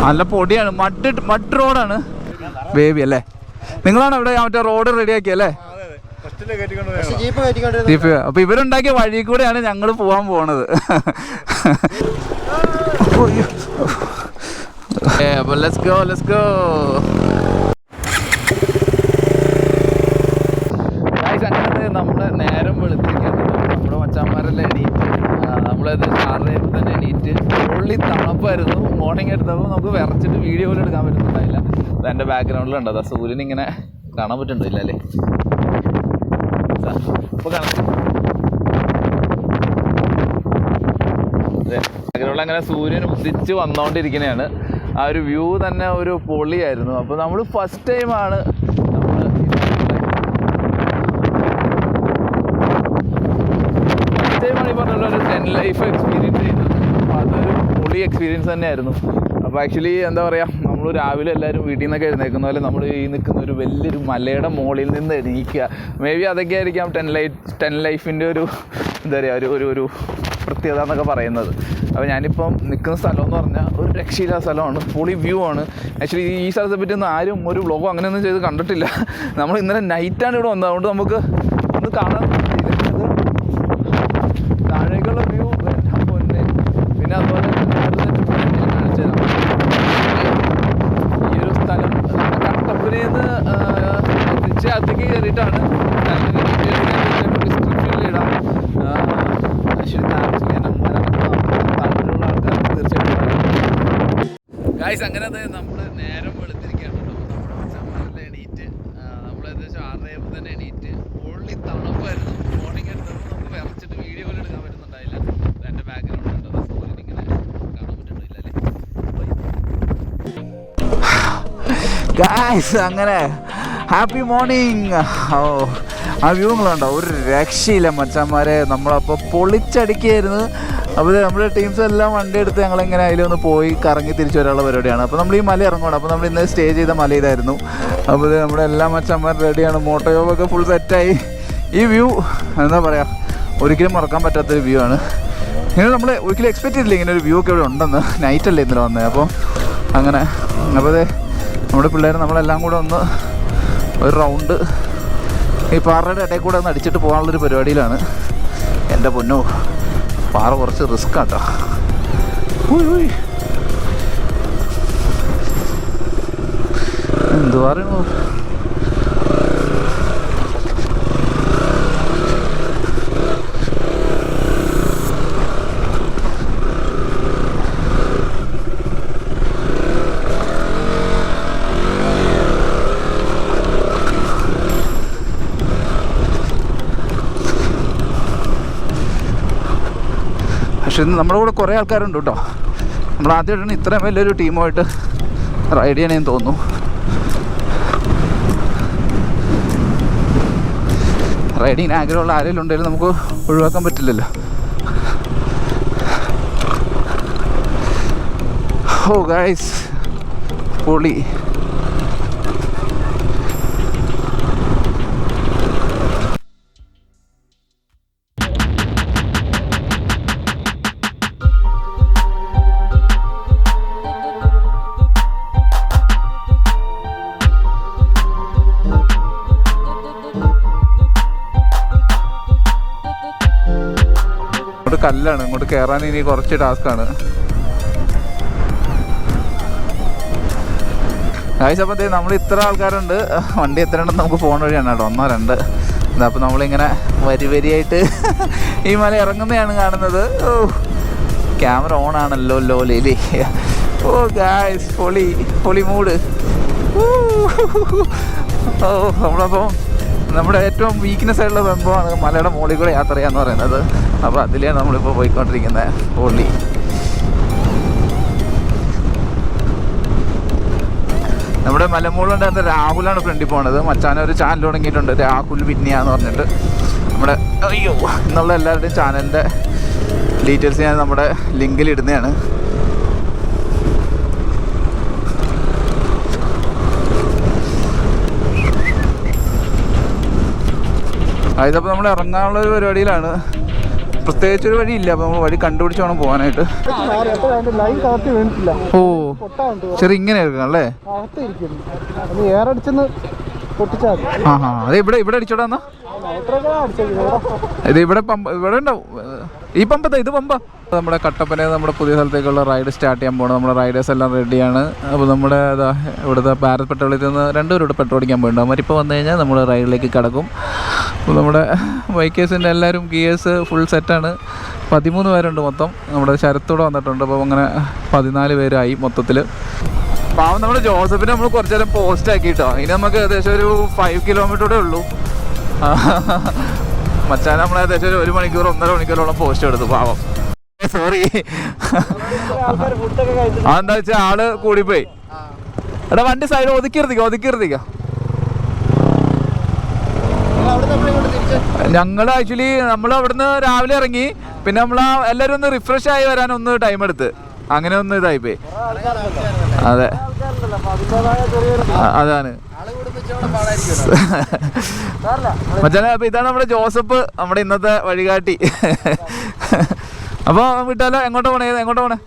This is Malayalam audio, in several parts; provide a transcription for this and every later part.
നല്ല പൊടിയാണ്, മഡ് റോഡാണ്. ബേബി അല്ലേ? നിങ്ങളാണ് ഇവിടെ മറ്റേ റോഡ് റെഡിയാക്കിയല്ലേ? ജീപ്പ്. അപ്പൊ ഇവരുണ്ടാക്കിയ വഴി കൂടെയാണ് ഞങ്ങൾ പോവാൻ പോണത്. Let's go. അങ്ങനെ നമ്മള് നേരം വെളുത്തിരിക്കുകയാണ്. നമ്മുടെ മച്ചാന്മാരെല്ലാം എണീറ്റ്, നമ്മളത് 6:30 തന്നെ എണീറ്റ്. പൊള്ളി തണുപ്പായിരുന്നു. മോർണിംഗ് എടുത്തപ്പോൾ നമുക്ക് വിറച്ചിട്ട് വീഡിയോ പോലും എടുക്കാൻ പറ്റുന്നുണ്ടായില്ല. എൻ്റെ ബാക്ക്ഗ്രൗണ്ടിലുണ്ട്, അതാ സൂര്യൻ ഇങ്ങനെ കാണാൻ പറ്റുന്നുണ്ടില്ല അല്ലേ? ഇപ്പോൾ കാണാം. ബാക്ക്ഗ്രൗണ്ടിൽ അങ്ങനെ സൂര്യൻ ഉദിച്ച് വന്നുകൊണ്ടിരിക്കുന്നതാണ്. ആ ഒരു വ്യൂ തന്നെ ഒരു പൊളിയായിരുന്നു. അപ്പോൾ നമ്മൾ ഫസ്റ്റ് ടൈമാണ് ഈ പറഞ്ഞുള്ള ഒരു 10 ലൈഫ് എക്സ്പീരിയൻസ് ചെയ്യുന്നത്. അപ്പോൾ അതൊരു പൊളി എക്സ്പീരിയൻസ് തന്നെയായിരുന്നു. അപ്പോൾ ആക്ച്വലി എന്താ പറയുക, നമ്മൾ രാവിലെ എല്ലാവരും വീട്ടിൽ നിന്നൊക്കെ എഴുന്നേൽക്കുന്ന പോലെ നമ്മൾ ഈ നിൽക്കുന്ന ഒരു വലിയൊരു മലയുടെ മുകളിൽ നിന്ന് എണീക്കുക. മേ ബി അതൊക്കെ ആയിരിക്കാം 10 ലൈഫിൻ്റെ ഒരു എന്താ പറയുക ഒരു പ്രത്യേകത എന്നൊക്കെ പറയുന്നത്. അപ്പോൾ ഞാനിപ്പം നിൽക്കുന്ന സ്ഥലം എന്ന് പറഞ്ഞാൽ ഒരു രക്ഷയില്ലാത്ത സ്ഥലമാണ്, പൊളി വ്യൂ ആണ്. ആക്ച്വലി ഈ സ്ഥലത്തെ പറ്റി ഒന്നും ആരും ഒരു വ്ളോഗോ അങ്ങനെയൊന്നും ചെയ്ത് കണ്ടിട്ടില്ല. നമ്മൾ ഇന്നലെ നൈറ്റാണ് ഇവിടെ വന്നത്, അതുകൊണ്ട് നമുക്ക് ഒന്ന് കാണാൻ താഴേക്കുള്ള വ്യൂ പൊന്നെ. പിന്നെ അതുപോലെ കാണിച്ചു തരാം. ഈ ഒരു സ്ഥലം കട്ടപ്പനയിൽ നിന്ന് തിരിച്ച് അധികം കയറിയിട്ടാണ്. ഡിസ്ക്രിപ്ഷനിൽ ഇടാം. താല്പര്യമുള്ള ആൾക്കാർക്ക് തീർച്ചയായിട്ടും. ഗായ്സ്, അങ്ങനെ നമ്മൾ നേരം വെളുത്തിരിക്കുകയാണ് കേട്ടോ. നമ്മുടെ മച്ചന്മാരെല്ലാം എണീറ്റ്, നമ്മൾ ഏകദേശം 6:30 തന്നെ എണീറ്റ്. പൊള്ളി തണുപ്പായിരുന്നു. മോർണിംഗ് എടുത്തപ്പോൾ നമുക്ക് വിറച്ചിട്ട് വീഡിയോ പോലും എടുക്കാൻ പറ്റുന്നുണ്ടായില്ല. എൻ്റെ ബാക്ക്ഗ്രൗണ്ട് ഉണ്ട്, സൂര്യൻ ഇങ്ങനെ കാണാൻ പറ്റുന്നില്ല അല്ലേ? ഗായ്സ്, അങ്ങനെ ഹാപ്പി മോർണിംഗ്. ആ വ്യൂങ്ങളുണ്ടോ? ഒരു രക്ഷയില്ല മച്ചാന്മാരെ. നമ്മളപ്പോൾ പൊളിച്ചടിക്കുകയായിരുന്നു. അപ്പോൾ നമ്മുടെ ടീംസ് എല്ലാം വണ്ടി എടുത്ത് ഞങ്ങളിങ്ങനെ അതിലൊന്ന് പോയി കറങ്ങി തിരിച്ചു വരാനുള്ള പരിപാടിയാണ്. അപ്പോൾ നമ്മൾ ഈ മല ഇറങ്ങണം. അപ്പോൾ നമ്മൾ ഇന്ന് സ്റ്റേ ചെയ്ത മല ഇതായിരുന്നു. അപ്പോൾ നമ്മുടെ എല്ലാ മച്ചാന്മാരും റെഡിയാണ്. മോട്ടോയോബൊക്കെ ഫുൾ സെറ്റായി. ഈ വ്യൂ എന്താ പറയുക, ഒരിക്കലും മറക്കാൻ പറ്റാത്തൊരു വ്യൂ ആണ്. ഇങ്ങനെ നമ്മൾ ഒരിക്കലും എക്സ്പെക്ട് ചെയ്തില്ല ഇങ്ങനെ ഒരു വ്യൂ ഒക്കെ ഇവിടെ ഉണ്ടെന്ന്. നൈറ്റല്ലേ ഇന്നലെ വന്നത്. അപ്പോൾ അങ്ങനെ അപ്പോൾ നമ്മുടെ പിള്ളേർ നമ്മളെല്ലാം കൂടെ ഒന്ന് ഒരു റൗണ്ട് ഈ പാറയുടെ ഇടയിൽ കൂടെ ഒന്ന് അടിച്ചിട്ട് പോകാനുള്ളൊരു പരിപാടിയിലാണ്. എൻ്റെ പൊന്നോ, പാറ കുറച്ച് റിസ്ക് ആട്ടോ. എന്തു പറയുന്നു? പക്ഷെ ഇന്ന് നമ്മുടെ കൂടെ കുറേ ആൾക്കാരുണ്ട് കേട്ടോ. നമ്മൾ ആദ്യമായിട്ടാണ് ഇത്രയും വലിയൊരു ടീമുമായിട്ട് റൈഡ് ചെയ്യണേന്ന് തോന്നുന്നു. റൈഡിങ്ങിന് ആഗ്രഹമുള്ള ആരെങ്കിലും ഉണ്ടെങ്കിലും നമുക്ക് ഒഴിവാക്കാൻ പറ്റില്ലല്ലോ. ഓ ഗൈസ്, പൊളി. ഇങ്ങോട്ട് കല്ലാണ്, ഇങ്ങോട്ട് കയറാൻ ഇനി കുറച്ച് ടാസ്ക്കാണ്. ഗൈസ്, അപ്പോൾ നമ്മൾ ഇത്ര ആൾക്കാരുണ്ട്. വണ്ടി എത്ര ഉണ്ടെന്ന് നമുക്ക് ഫോൺ വഴിയാണ് കേട്ടോ. 1 2 ഇതാ. അപ്പോൾ നമ്മളിങ്ങനെ വരിയായിട്ട് ഈ മല ഇറങ്ങുന്നതാണ് കാണുന്നത്. ഓ, ക്യാമറ ഓൺ ആണല്ലോ ലോലി. ഓ ഗൈസ്, പൊളി മൂഡ്. ഓ, നമ്മളപ്പോൾ നമ്മുടെ ഏറ്റവും വീക്ക്നെസ് ആയിട്ടുള്ള സംഭവമാണ് മലയുടെ മുകളിൽ കൂടെ യാത്ര ചെയ്യാന്ന് പറയുന്നത്. അപ്പോൾ അതിലാണ് നമ്മളിപ്പോൾ പോയിക്കൊണ്ടിരിക്കുന്നത്. പൊളി. നമ്മുടെ മലമുകളിലുണ്ടായിരുന്ന രാഹുലാണ് ഫ്രണ്ടിൽ പോണത്. മച്ചാന ഒരു ചാനൽ തുടങ്ങിയിട്ടുണ്ട്, രാഹുൽ വിന്യാന്ന് പറഞ്ഞിട്ട്. നമ്മുടെ ഇന്നുള്ള എല്ലാവരുടെയും ചാനലിൻ്റെ ഡീറ്റെയിൽസ് ഞാൻ നമ്മുടെ ലിങ്കിൽ ഇടുന്നതാണ്. ഇതിപ്പോൾ നമ്മൾ ഇറങ്ങാനുള്ള ഒരു പരിപാടിയിലാണ്. പ്രത്യേകിച്ചൊരു വഴിയില്ല, അപ്പോൾ നമ്മൾ വഴി കണ്ടുപിടിച്ച് വേണം പോകാനായിട്ട്. ഓ ചെറിയ ഇങ്ങനെ എടുക്കണം അല്ലേ? അത് ഇവിടെ അടിച്ചോടാന്നാ? ഇത് ഇവിടെ ഉണ്ടാവും. ഈ പമ്പത്താ, ഇത് പമ്പ. നമ്മുടെ കട്ടപ്പന നമ്മുടെ പുതിയ സ്ഥലത്തേക്കുള്ള റൈഡ് സ്റ്റാർട്ട് ചെയ്യാൻ പോകണം. നമ്മുടെ റൈഡേഴ്സ് എല്ലാം റെഡിയാണ്. അപ്പോൾ നമ്മുടെ ഇവിടുത്തെ ഭാരത് പെട്രോളിൽ നിന്ന് 2 പേരോട് പെട്രോൾ അടിക്കാൻ പോയിട്ടുണ്ട്. അവരിപ്പോൾ വന്നു കഴിഞ്ഞാൽ നമ്മൾ റൈഡിലേക്ക് കിടക്കും. അപ്പോൾ നമ്മുടെ ബൈക്കേഴ്സിൻ്റെ എല്ലാവരും ഗിയേഴ്സ് ഫുൾ സെറ്റാണ്. 13 പേരുണ്ട് മൊത്തം. നമ്മുടെ ശരത്തോടെ വന്നിട്ടുണ്ട്. അപ്പോൾ അങ്ങനെ 14 പേരായി മൊത്തത്തിൽ. പാവം നമ്മുടെ ജോസഫിനെ നമ്മൾ കുറച്ച് നേരം പോസ്റ്റ് ആക്കിയിട്ടോ. ഇനി നമുക്ക് ഏകദേശം ഒരു 5 കിലോമീറ്ററൂടെ ഉള്ളൂ. മച്ചാൻ നമ്മൾ ഏകദേശം ഒരു 1 മണിക്കൂർ 1.5 മണിക്കൂറോളം പോസ്റ്റ് എടുത്തു. പാവം, സോറി. അതെന്താ വെച്ചാൽ ആള് കൂടിപ്പോയി. എടാ വണ്ടി സൈഡ് ഒതുക്കിയിരുത്തിക്കോ. ഞങ്ങൾ ആക്ച്വലി നമ്മൾ അവിടുന്ന് രാവിലെ ഇറങ്ങി, പിന്നെ നമ്മൾ എല്ലാവരും ഒന്ന് റിഫ്രഷ് ആയി വരാൻ ഒന്ന് ടൈം എടുത്ത്, അങ്ങനെ ഒന്ന് ഇതായിപ്പോയി. അതെ, അതാണ് മച്ചാനെ. അപ്പൊ ഇതാണ് നമ്മുടെ ജോസഫ്, നമ്മുടെ ഇന്നത്തെ വഴികാട്ടി. അപ്പൊ വിട്ടാലോ? എങ്ങോട്ടാ പോണേ?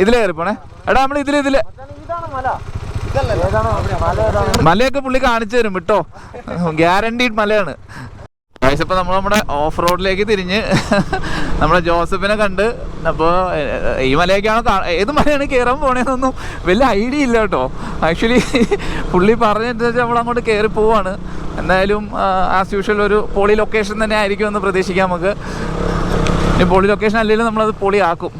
ഇതിലേ കയറി പോണേ. എടാ നമ്മൾ ഇതില് മലയൊക്കെ പുള്ളി കാണിച്ചു തരും വിട്ടോ, ഗ്യാരണ്ടീഡ് മലയാണ്. ഇപ്പം നമ്മൾ നമ്മുടെ ഓഫ് റോഡിലേക്ക് തിരിഞ്ഞ് നമ്മുടെ ജോസഫിനെ കണ്ട്. അപ്പോൾ ഈ മലയൊക്കെയാണോ, ഏത് മലയാണ് കയറാൻ പോണേന്നൊന്നും വലിയ ഐഡിയ ഇല്ല കേട്ടോ. ആക്ച്വലി പുള്ളി പറഞ്ഞനുസരിച്ച് നമ്മൾ അങ്ങോട്ട് കയറി പോവാണ്. എന്തായാലും ആസ് യൂഷ്വൽ ഒരു പൊളി ലൊക്കേഷൻ തന്നെ ആയിരിക്കും എന്ന് പ്രതീക്ഷിക്കാം നമുക്ക്. ഇനി പൊളി ലൊക്കേഷൻ അല്ലെങ്കിലും നമ്മളത് പൊളിയാക്കും.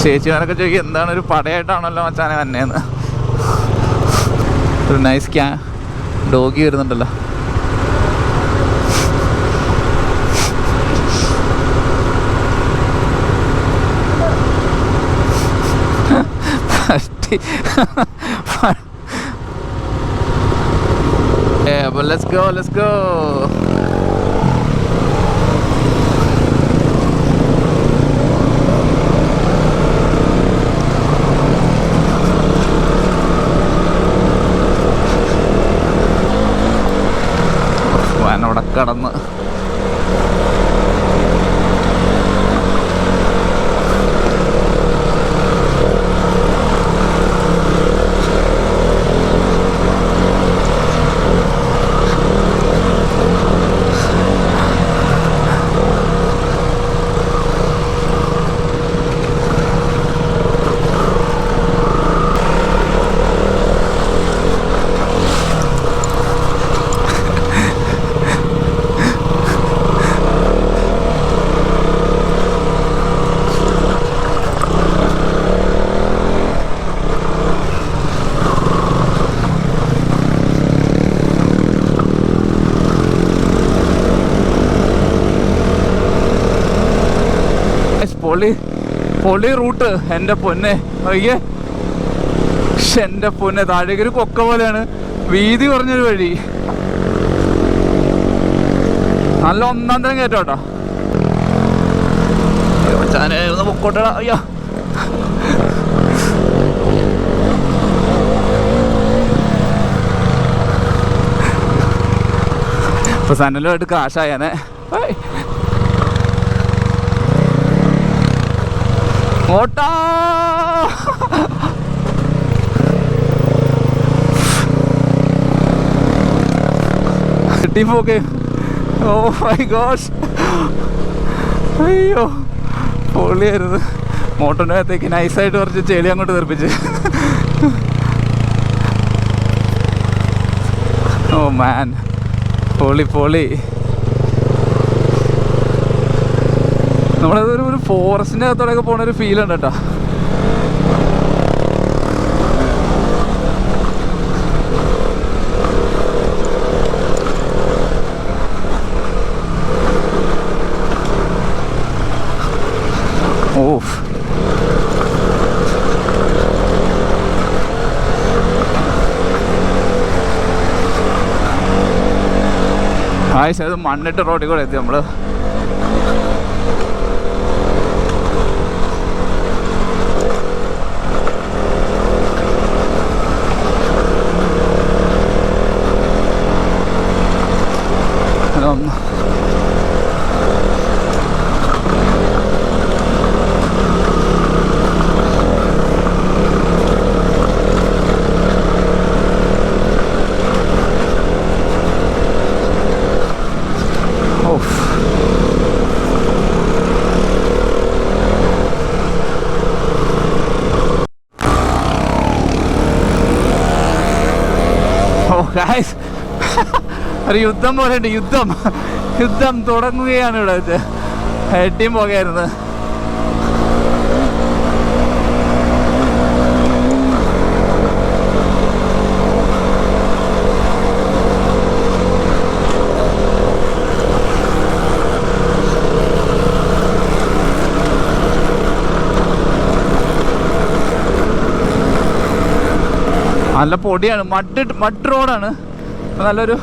ചേച്ചിമാരൊക്കെ ചോദിക്കും എന്താണ് ഒരു പടയായിട്ടാണല്ലോ മച്ചാനെ വന്നേന്ന്. ഒരു നൈസ് ഡോഗി വരുന്നുണ്ടല്ലോ. അപ്പോൾ let's go. അവിടെ കടന്ന് പൊളി റൂട്ട്. എൻ്റെ പൊന്നെ നോക്കിയേ, എൻ്റെ പൊന്നെ, താഴേക്കൊരു കൊക്ക പോലെയാണ്, വീതി കുറഞ്ഞൊരു വഴി. നല്ല 1-ാം തരം കയറ്റം കേട്ടോ. ചാനെ ഒന്ന് പൊക്കോട്ടടാ. അയ്യോ, ഇപ്പൊ സനലുമായിട്ട് കാശായാനെ. ഓട്ടാ പോക്കെ. ഓ മൈ ഗോഡ്, അയ്യോ പൊളിയായിരുന്നു. മോട്ടറിൻ്റെ അകത്തേക്ക് നൈസായിട്ട് കുറച്ച് ചെളി അങ്ങോട്ട് തെറിപ്പിച്ച്. ഓ മാൻ, പൊളി. നമ്മളതൊരു ഫോറസ്റ്റിൻ്റെ അകത്തോടെയൊക്കെ പോണൊരു ഫീലുണ്ട് കേട്ടോ. ഓഫ്, അത് മണ്ണിട്ട് റോഡിൽ കൂടെ എത്തി നമ്മൾ. ഗായ്സ് ഒരു യുദ്ധം പോലെ ഉണ്ട്. യുദ്ധം തുടങ്ങുകയാണ് ഇവിടെ വെച്ച്. ഹെഡിയും പോകയായിരുന്നു. നല്ല പൊടിയാണ്, മഡ് റോഡാണ്. നല്ലൊരു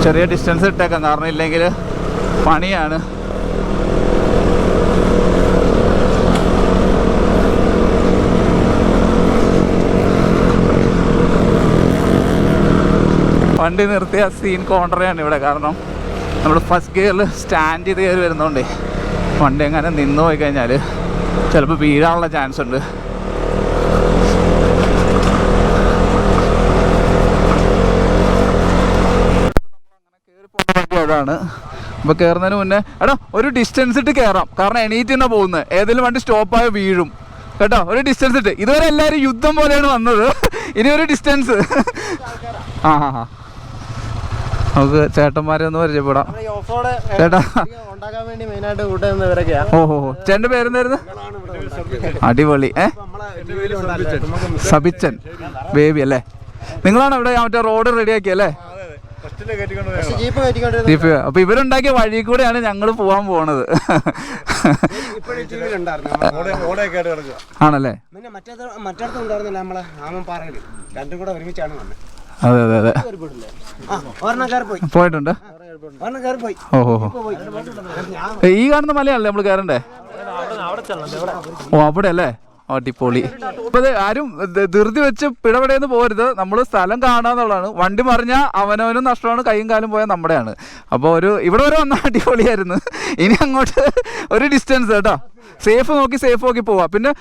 ചെറിയ ഡിസ്റ്റൻസ് ഇട്ടേക്കാം, കാരണം ഇല്ലെങ്കിൽ പണിയാണ്. വണ്ടി നിർത്തിയ സീൻ കോൺട്രയാണ് ഇവിടെ. കാരണം നമ്മൾ ഫസ്റ്റ് ഗിയറിൽ സ്റ്റാൻഡ് ചെയ്ത് കയറി വരുന്നതുകൊണ്ടേ വണ്ടി എങ്ങനെ നിന്ന് പോയി കഴിഞ്ഞാൽ ചിലപ്പോൾ വീഴാനുള്ള ചാൻസ് ഉണ്ട്. ാണ് അപ്പോൾ കയറുന്നതിന് മുന്നേ എടാ ഒരു ഡിസ്റ്റൻസ് ഇട്ട് കയറാം, കാരണം എണീറ്റ് തന്നെ പോകുന്നത്. ഏതെങ്കിലും വണ്ടി സ്റ്റോപ്പായ വീഴും കേട്ടോ. ഒരു ഡിസ്റ്റൻസ് ഇട്ട്. ഇതുവരെ എല്ലാവരും യുദ്ധം പോലെയാണ് വന്നത്. ഇനി ഒരു ഡിസ്റ്റൻസ്. നമുക്ക് ചേട്ടന്മാരെ ഒന്ന് പരിചയപ്പെടാം. ചേട്ടാ ഓഹോ, ചേട്ടൻ്റെ പേരെന്തായിരുന്നു? അടിപൊളി. സബിച്ചൻ ബേബി അല്ലേ? നിങ്ങളാണ് ഇവിടെ മറ്റേ റോഡ് റെഡിയാക്കിയല്ലേ? അപ്പൊ ഇവരുണ്ടാക്കിയ വഴി കൂടെയാണ് ഞങ്ങൾ പോവാൻ പോണത്. ആണല്ലേ? അതെ അതെ അതെ, പോയിട്ടുണ്ട്. ഓഹോ, ഈ കാണുന്ന മലയാണല്ലേ നമ്മൾ കയറണ്ടേ? ഓ അവിടെ അല്ലേ? അടിപൊളി. അപ്പൊ ആരും ധൃതി വെച്ച് പിടപെടേന്ന് പോരുത്. നമ്മൾ സ്ഥലം കാണാന്നുള്ളതാണ്. വണ്ടി മറിഞ്ഞാൽ അവനവനും നഷ്ടമാണ്, കൈയും കാലും പോയാൽ നമ്മുടെയാണ്. അപ്പോൾ ഇവിടെ വരെ വന്നാൽ അടിപൊളിയായിരുന്നു. ഇനി അങ്ങോട്ട് ഒരു ഡിസ്റ്റൻസ് കേട്ടോ. സേഫ് നോക്കി പോവാം. പിന്നെ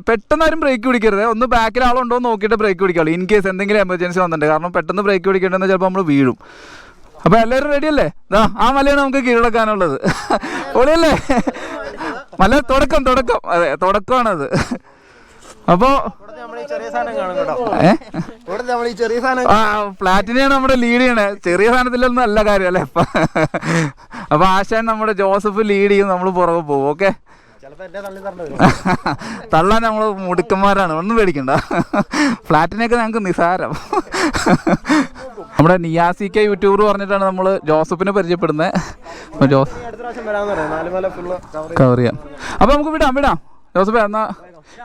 പെട്ടെന്ന് ആരും ബ്രേക്ക് പിടിക്കരുത്. ഒന്ന് ബാക്കിൽ ആളുണ്ടോ എന്ന് നോക്കിയിട്ട് ബ്രേക്ക് പിടിക്കാളൂ, ഇൻ കേസ് എന്തെങ്കിലും എമർജൻസി വന്നിട്ടുണ്ട്. കാരണം പെട്ടെന്ന് ബ്രേക്ക് പിടിക്കേണ്ടെന്ന് ചിലപ്പോൾ നമ്മൾ വീഴും. അപ്പോൾ എല്ലാവരും റെഡി അല്ലേ? ആ മലയാണ് നമുക്ക് കീഴടക്കാനുള്ളത്. പൊളിയല്ലേ? മല തുടക്കം. അതെ, തുടക്കമാണത്. അപ്പോൾ ഫ്ലാറ്റിനെയാണ് നമ്മുടെ ലീഡ് ചെയ്യണേ. ചെറിയ സാധനത്തിലൊന്നും നല്ല കാര്യം അല്ലേ? അപ്പോൾ ആശാൻ നമ്മുടെ ജോസഫ് ലീഡ് ചെയ്യും, നമ്മൾ പുറകെ പോകും. ഓക്കെ, തള്ളാൻ നമ്മൾ മുടുക്കന്മാരാണ്, ഒന്നും പേടിക്കണ്ട. ഫ്ലാറ്റിനെയൊക്കെ ഞങ്ങൾക്ക് നിസാരം. നമ്മുടെ നിയാസിക്ക യൂട്യൂബർ പറഞ്ഞിട്ടാണ് നമ്മൾ ജോസഫിനെ പരിചയപ്പെടുന്നത്. കവർ ചെയ്യാം. അപ്പോൾ നമുക്ക് വിടാം ജോസഫേ. എന്നാ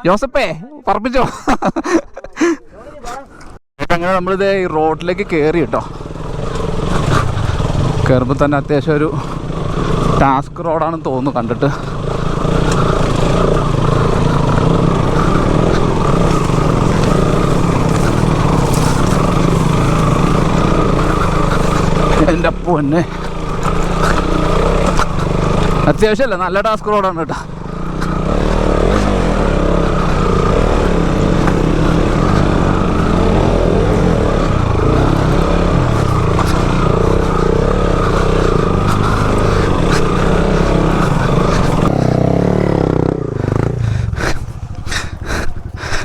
ജോസഫേ പറപ്പിച്ചോ. അങ്ങനെ നമ്മളിത് ഈ റോഡിലേക്ക് കയറി കേട്ടോ. കയറുമ്പോൾ തന്നെ അത്യാവശ്യം ഒരു ടാസ്ക് റോഡാണെന്ന് തോന്നുന്നു കണ്ടിട്ട്. എൻ്റെ അപ്പോ തന്നെ അത്യാവശ്യമല്ല, നല്ല ടാസ്ക് റോഡാണ് കേട്ടോ.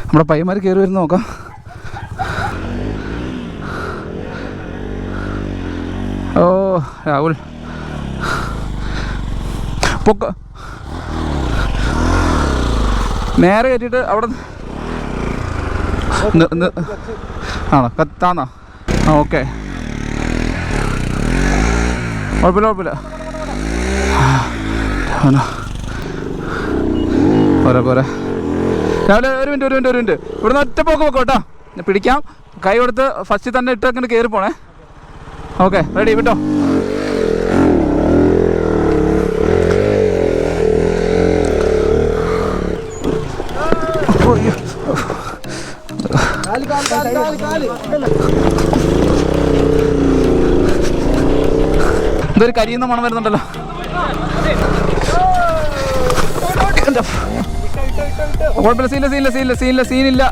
നമ്മുടെ പയ്യന്മാർ കയറി വരുന്ന നോക്കാം. ഓ രാഹുൽ പൊക്ക നേരെ കയറ്റിയിട്ട് അവിടെ ആണോ കത്താന്നോ? ആ ഓക്കെ, കുഴപ്പമില്ല. പോരാ രാവിലെ ഒരു മിനിറ്റ് ഇവിടുന്ന് ഒറ്റ പോക്ക് കേട്ടോ. പിടിക്കാം, കൈ കൊടുത്ത് ഫസ്റ്റ് തന്നെ ഇട്ടങ്ങനെ കയറി പോണേ. ഓക്കെ, റെഡി വിട്ടോ. ഇതൊരു കരിയുന്ന മണം വരുന്നുണ്ടല്ലോ. കുഴപ്പമില്ല, സീനില്ല.